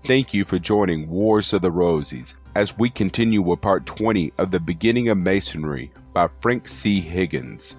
Thank you for joining Wars of the Rosies as we continue with part 20 of The Beginning of Masonry by Frank C. Higgins.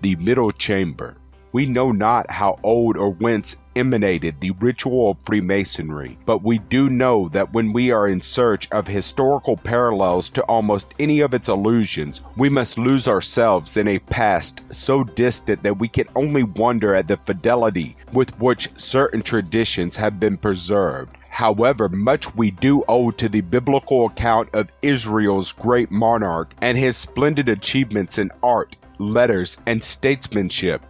The Middle Chamber. We know not how old or whence emanated the ritual of Freemasonry, but we do know that when we are in search of historical parallels to almost any of its allusions, we must lose ourselves in a past so distant that we can only wonder at the fidelity with which certain traditions have been preserved. However much we do owe to the biblical account of Israel's great monarch and his splendid achievements in art, letters, and statesmanship.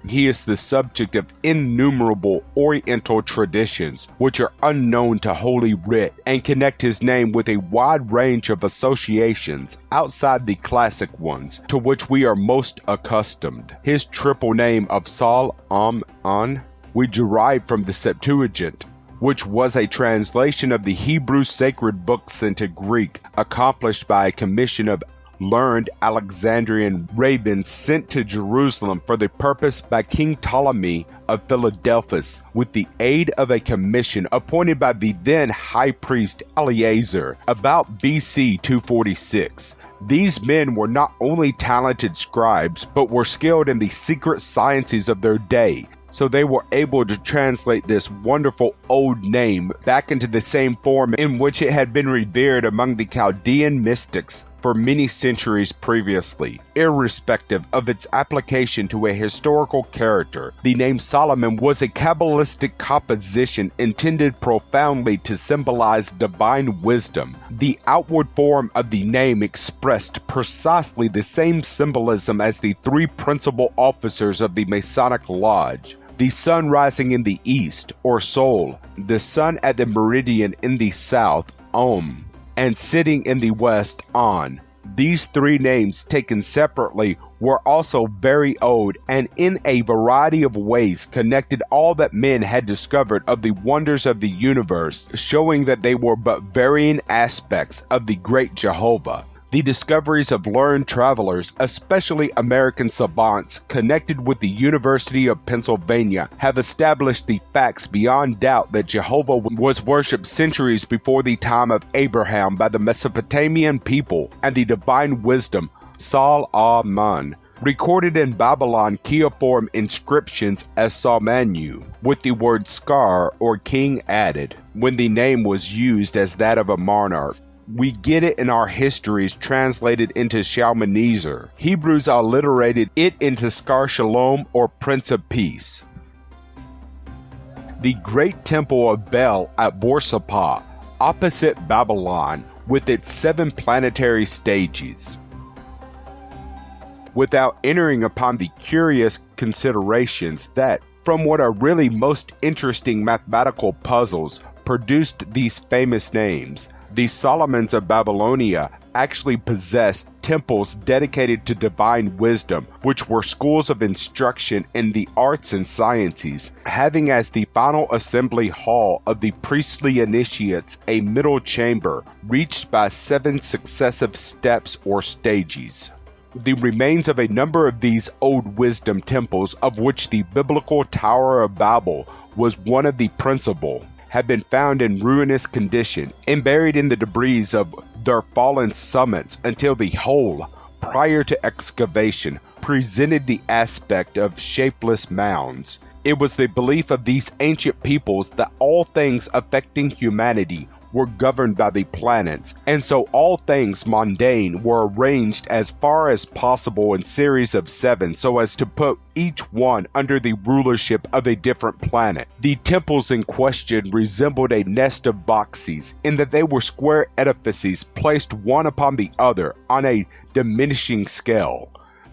He is the subject of innumerable Oriental traditions which are unknown to Holy Writ and connect his name with a wide range of associations outside the classic ones to which we are most accustomed. His triple name of Sol-Am-An we derive from the Septuagint, which was a translation of the Hebrew sacred books into Greek, accomplished by a commission of learned Alexandrian rabbins sent to Jerusalem for the purpose by King Ptolemy of Philadelphus, with the aid of a commission appointed by the then high priest Eleazar about BC 246. These men were not only talented scribes, but were skilled in the secret sciences of their day, so they were able to translate this wonderful old name back into the same form in which it had been revered among the Chaldean mystics for many centuries previously. Irrespective of its application to a historical character, the name Solomon was a Kabbalistic composition intended profoundly to symbolize divine wisdom. The outward form of the name expressed precisely the same symbolism as the three principal officers of the Masonic Lodge: the sun rising in the east, or Sol, the sun at the meridian in the south, Om, and sitting in the west, An. These three names taken separately were also very old and in a variety of ways connected all that men had discovered of the wonders of the universe, showing that they were but varying aspects of the great Jehovah. The discoveries of learned travelers, especially American savants connected with the University of Pennsylvania, have established the facts beyond doubt that Jehovah was worshipped centuries before the time of Abraham by the Mesopotamian people, and the divine wisdom, Sol-Am-An, recorded in Babylon cuneiform inscriptions as Salmanu, with the word Scar or king added, when the name was used as that of a monarch. We get it in our histories translated into Shalmaneser. Hebrews alliterated it into Skar Shalom or Prince of Peace. The great temple of Bel at Borsapah, opposite Babylon, with its 7 planetary stages. Without entering upon the curious considerations that, from what are really most interesting mathematical puzzles, produced these famous names, the Solomons of Babylonia actually possessed temples dedicated to divine wisdom, which were schools of instruction in the arts and sciences, having as the final assembly hall of the priestly initiates a middle chamber, reached by 7 successive steps or stages. The remains of a number of these old wisdom temples, of which the biblical Tower of Babel was one of the principal, have been found in ruinous condition and buried in the debris of their fallen summits until the whole, prior to excavation, presented the aspect of shapeless mounds. It was the belief of these ancient peoples that all things affecting humanity were governed by the planets, and so all things mundane were arranged as far as possible in series of 7 so as to put each one under the rulership of a different planet. The temples in question resembled a nest of boxes in that they were square edifices placed one upon the other on a diminishing scale.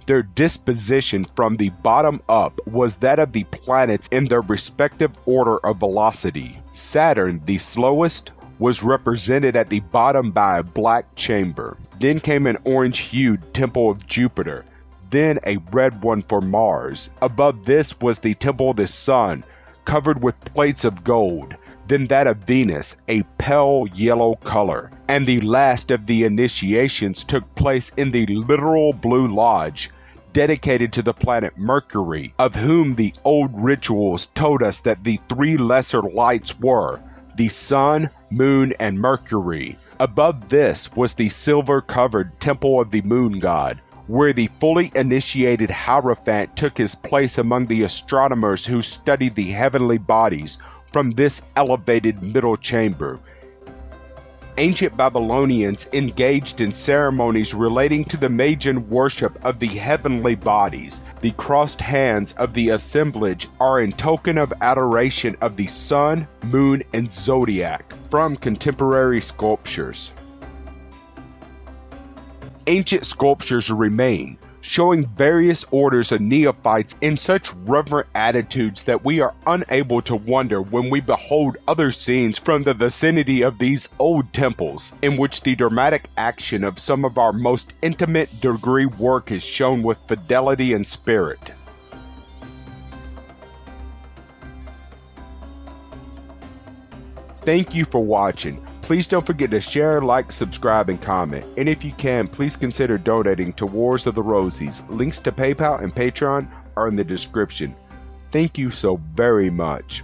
Their disposition from the bottom up was that of the planets in their respective order of velocity. Saturn, the slowest, was represented at the bottom by a black chamber. Then came an orange-hued temple of Jupiter, then a red one for Mars. Above this was the temple of the sun, covered with plates of gold, then that of Venus, a pale yellow color. And the last of the initiations took place in the literal Blue Lodge, dedicated to the planet Mercury, of whom the old rituals told us that the 3 lesser lights were the Sun, Moon, and Mercury. Above this was the silver-covered Temple of the Moon God, where the fully initiated Hierophant took his place among the astronomers who studied the heavenly bodies from this elevated middle chamber. Ancient Babylonians engaged in ceremonies relating to the Magian worship of the heavenly bodies. The crossed hands of the assemblage are in token of adoration of the sun, moon, and zodiac from contemporary sculptures. Ancient sculptures remain, showing various orders of neophytes in such reverent attitudes that we are unable to wonder when we behold other scenes from the vicinity of these old temples, in which the dramatic action of some of our most intimate degree work is shown with fidelity and spirit. Thank you for watching. Please don't forget to share, like, subscribe, and comment. And if you can, please consider donating to Wars of the Rosies. Links to PayPal and Patreon are in the description. Thank you so very much.